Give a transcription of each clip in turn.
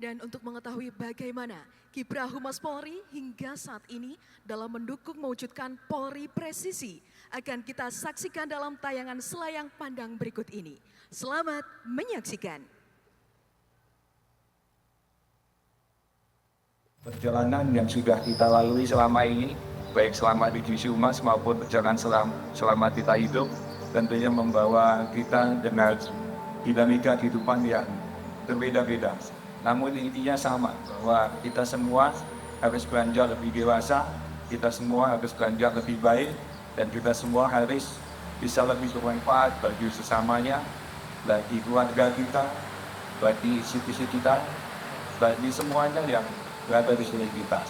Dan untuk mengetahui bagaimana kiprah Humas Polri hingga saat ini dalam mendukung mewujudkan Polri presisi, akan kita saksikan dalam tayangan Selayang Pandang berikut ini. Selamat menyaksikan. Perjalanan yang sudah kita lalui selama ini, baik selama di divisi Humas maupun perjalanan selama kita hidup, tentunya membawa kita dengan dinamika kehidupan yang berbeda-beda. Namun intinya sama, bahwa kita semua harus beranjak lebih dewasa, kita semua harus beranjak lebih baik, dan kita semua harus bisa lebih bermanfaat bagi sesamanya, bagi keluarga kita, bagi institusi kita, bagi semuanya yang berada di sini kita.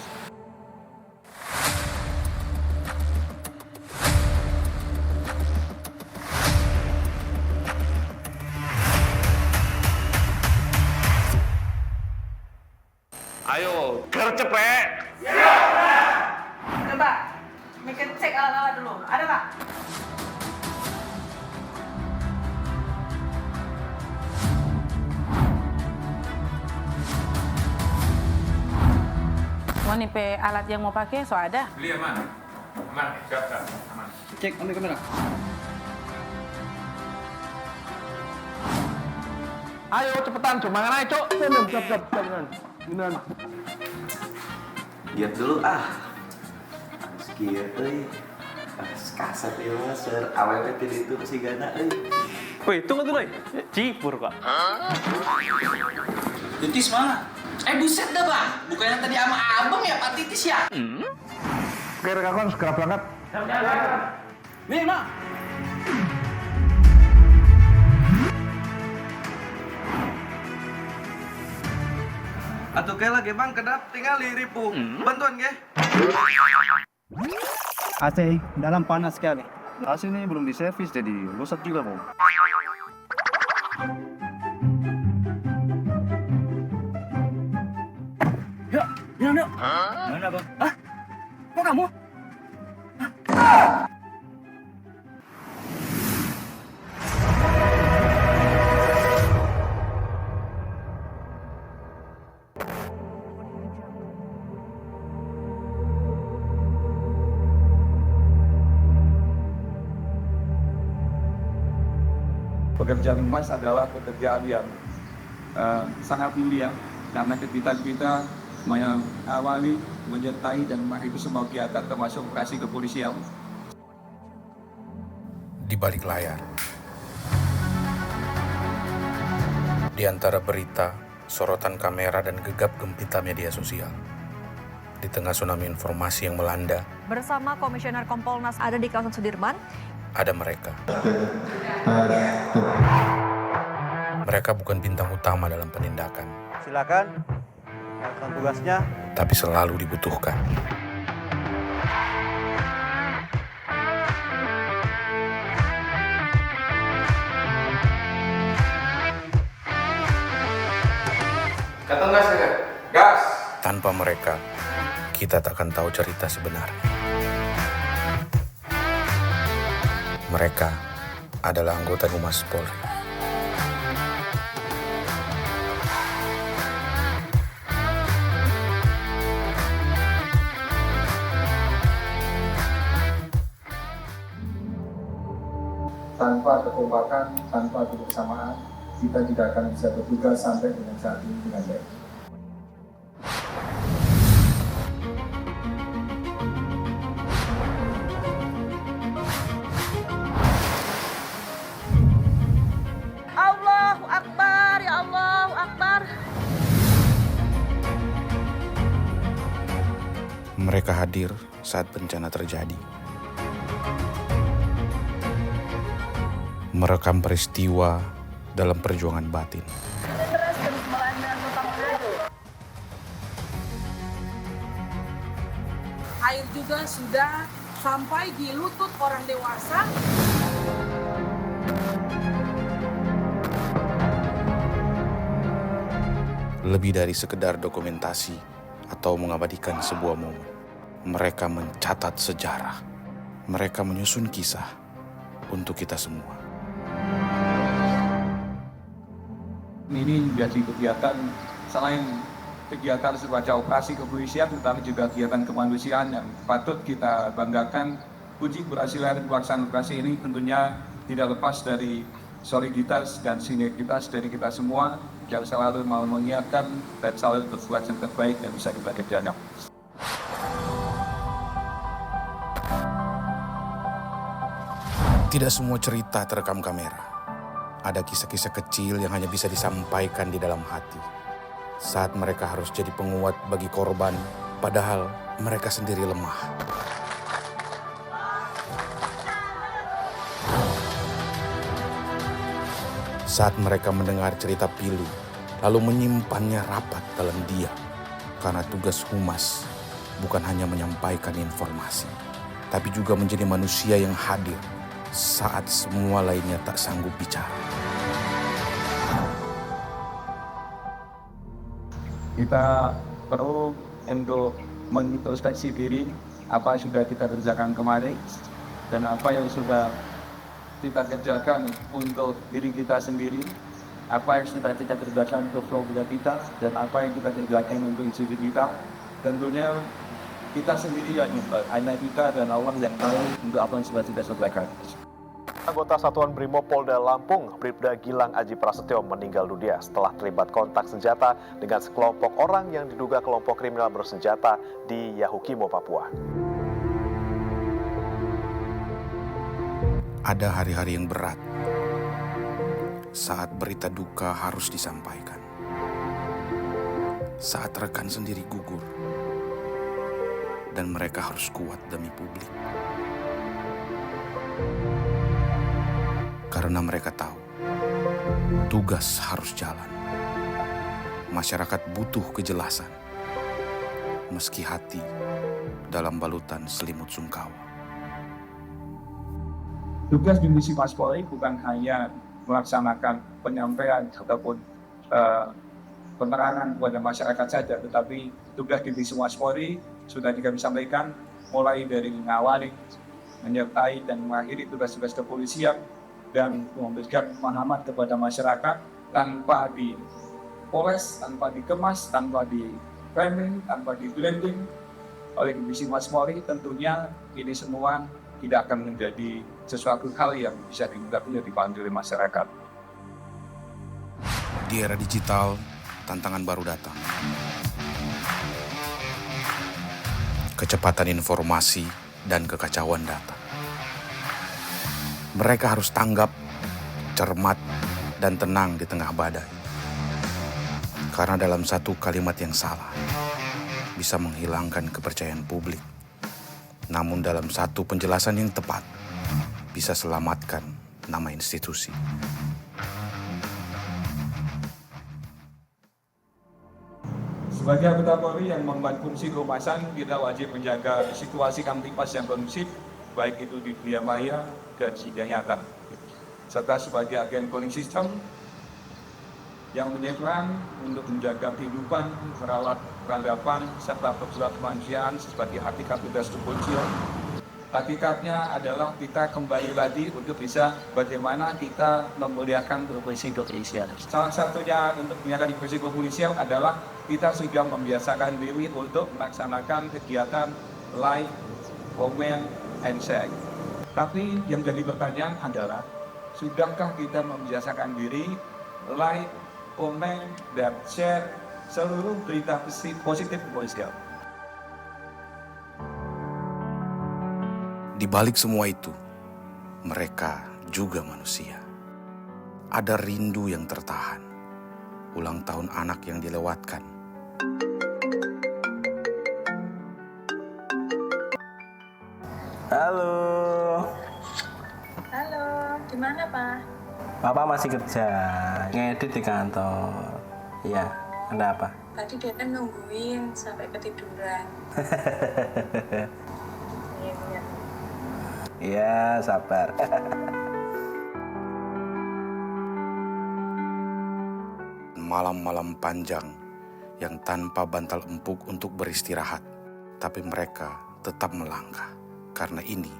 Ayo, gercep, Pak. Coba, Mika cek alat-alat dulu. Ada Pak? Mau nih alat yang mau pakai, so ada? Beli aman. Aman, siap, aman. Cek, ambil kamera. Ayo, cepetan, cuma aja, Cok. Siap, Yunan. Lihat dulu sekian kasar ya mas awalnya pilih itu si Gana Woi, tunggu dulu, Cipur kok. Titis mana? Buset dah bang, bukannya tadi sama abang ya Pak Titis ya? Oke, rekan-rekan segera berangkat. Nih mak. atau kayak lagi bang kedap tinggal ribu bantuan ke AC dalam panas sekali. AC ini belum diservis jadi rusak juga, Bang. Yuk. Mana bang? Kok kamu? Pekerjaan Humas adalah pekerjaan yang sangat mulia, karena ketika kita mengawali, menyertai dan mengakhiri semua kegiatan termasuk operasi kepolisian. Di balik layar, di antara berita, sorotan kamera dan gegap gempita media sosial, di tengah tsunami informasi yang melanda, bersama Komisioner Kompolnas ada di kawasan Sudirman, ada mereka. Mereka bukan bintang utama dalam penindakan, Silakan, lakukan tugasnya. tapi selalu dibutuhkan. Kata gas, gas. Tanpa mereka, kita tak akan tahu cerita sebenarnya. Mereka adalah anggota Humas Polri. Tanpa kekompakan, tanpa kebersamaan, kita tidak akan bisa bertugas sampai dengan saat ini dengan baik. Allahu Akbar, ya Allahu Akbar. Mereka hadir saat bencana terjadi. Merekam peristiwa dalam perjuangan batin. Air juga sudah sampai di lutut orang dewasa. Lebih dari sekedar dokumentasi atau mengabadikan sebuah momen. Mereka mencatat sejarah. Mereka menyusun kisah untuk kita semua. Ini menjadi kegiatan selain kegiatan sebagai operasi kepolisian, tetapi juga kegiatan kemanusiaan yang patut kita banggakan. Kunci keberhasilan pelaksanaan operasi ini tentunya tidak lepas dari soliditas dan sinergitas dari kita semua yang selalu mau mengingatkan dan selalu berbuat yang terbaik yang bisa kita kerjakan. Tidak semua cerita terekam kamera. Ada kisah-kisah kecil yang hanya bisa disampaikan di dalam hati. Saat mereka harus jadi penguat bagi korban, padahal mereka sendiri lemah. Saat mereka mendengar cerita pilu, lalu menyimpannya rapat dalam diam. Karena tugas humas bukan hanya menyampaikan informasi, tapi juga menjadi manusia yang hadir saat semua lainnya tak sanggup bicara. Kita perlu untuk mengintrospeksi diri apa yang sudah kita kerjakan kemarin dan apa yang sudah kita kerjakan untuk diri kita sendiri, apa yang sudah kita kerjakan untuk keluarga kita, dan apa yang kita kerjakan untuk institusi kita. Tentunya kita sendiri yang hanya kita dan Allah yang tahu untuk apa yang sudah kita selesaikan. Anggota Satuan Brimopolda Lampung, Bribda Gilang Aji Prasetyo meninggal dunia setelah terlibat kontak senjata dengan sekelompok orang yang diduga kelompok kriminal bersenjata di Yahukimo, Papua. Ada hari-hari yang berat saat berita duka harus disampaikan, saat rekan sendiri gugur dan mereka harus kuat demi publik. Karena mereka tahu tugas harus jalan. Masyarakat butuh kejelasan, meski hati dalam balutan selimut sungkawa. Tugas divisi Mas Polri bukan hanya melaksanakan penyampaian ataupun penerangan kepada masyarakat saja, tetapi tugas divisi Mas Polri sudah kami sampaikan mulai dari mengawali, menyertai dan mengakhiri tugas-tugas kepolisian dan memberikan pemahaman kepada masyarakat tanpa dipoles, tanpa dikemas, tanpa di-framing, tanpa di-blending oleh divisi Mas Polri. Tentunya ini semua tidak akan menjadi sesuatu hal yang bisa dipahami oleh masyarakat. Di era digital, tantangan baru datang. Kecepatan informasi dan kekacauan data. Mereka harus tanggap, cermat, dan tenang di tengah badai. Karena dalam satu kalimat yang salah, bisa menghilangkan kepercayaan publik. Namun dalam satu penjelasan yang tepat, bisa selamatkan nama institusi. Sebagai anggota Polri yang mengemban fungsi kehumasan, kita wajib menjaga situasi kamtipas yang kondusif, baik itu di dunia maya dan dunia nyata. Serta sebagai agen cooling system yang menyeberang untuk menjaga kehidupan, merawat peradaban, serta perbuatan kemanusiaan sebagai hakikat tugas kepolisian. Hakikatnya adalah kita kembali lagi untuk bisa bagaimana kita memuliakan profesi kepolisian. Salah satunya untuk memuliakan profesi kepolisian adalah kita sudah membiasakan diri untuk melaksanakan kegiatan like, comment, and share. Tapi yang jadi pertanyaan adalah, sudahkah kita membiasakan diri like, komen, dan share seluruh berita positif kepolisian? Di balik semua itu, mereka juga manusia. Ada rindu yang tertahan, ulang tahun anak yang dilewatkan. Halo. Halo, gimana Pak? Papa masih kerja, ngedit di kantor. Iya, ada apa? Tadi dia kan nungguin sampai ketiduran. Iya. Iya, sabar. Malam-malam panjang yang tanpa bantal empuk untuk beristirahat, tapi mereka tetap melangkah karena ini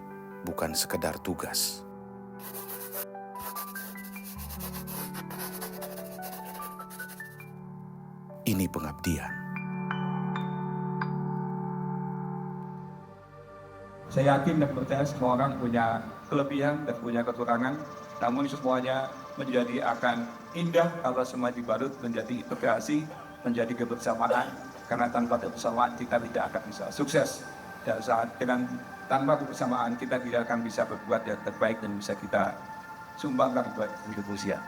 bukan sekedar tugas. Ini pengabdian. Saya yakin dan percaya semua orang punya kelebihan dan punya kekurangan, namun semuanya menjadi akan indah kalau semua dibalut menjadi integrasi, menjadi kebersamaan, karena tanpa kebersamaan kita tidak akan bisa sukses. Dan saat dengan tanpa kebersamaan kita tidak akan bisa berbuat yang terbaik dan bisa kita sumbangkan buat Indonesia.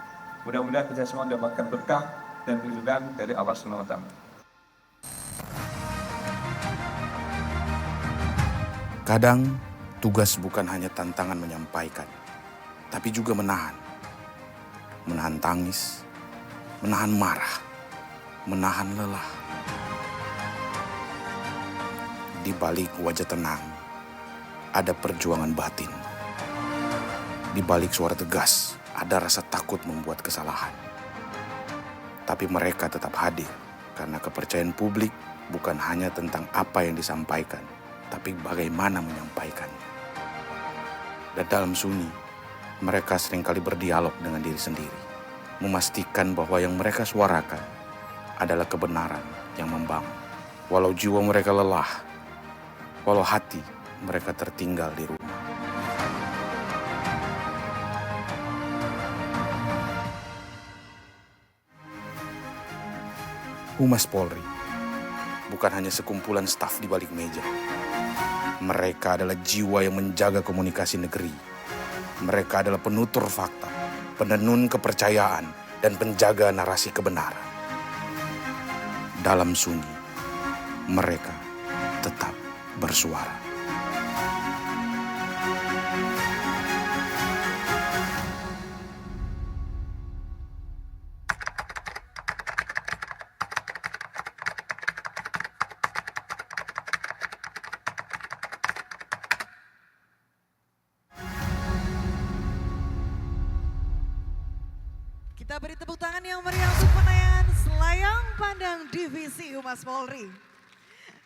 Mudah-mudahan kita semua mendapatkan berkah dan perlindungan dari Allah SWT. Kadang tugas bukan hanya tantangan menyampaikan, tapi juga menahan. Menahan tangis, menahan marah, menahan lelah. Di balik wajah tenang, ada perjuangan batin. Di balik suara tegas, ada rasa takut membuat kesalahan. Tapi mereka tetap hadir, karena kepercayaan publik bukan hanya tentang apa yang disampaikan, tapi bagaimana menyampaikannya. Dan dalam sunyi, mereka seringkali berdialog dengan diri sendiri, memastikan bahwa yang mereka suarakan adalah kebenaran yang membangun. Walau jiwa mereka lelah, walau hati mereka tertinggal di rumah. Humas Polri bukan hanya sekumpulan staf di balik meja. Mereka adalah jiwa yang menjaga komunikasi negeri. Mereka adalah penutur fakta, penenun kepercayaan, dan penjaga narasi kebenaran. Dalam sunyi, mereka tetap bersuara. Kita beri tepuk tangan yang meriah untuk penayangan Selayang Pandang Divisi Humas Polri.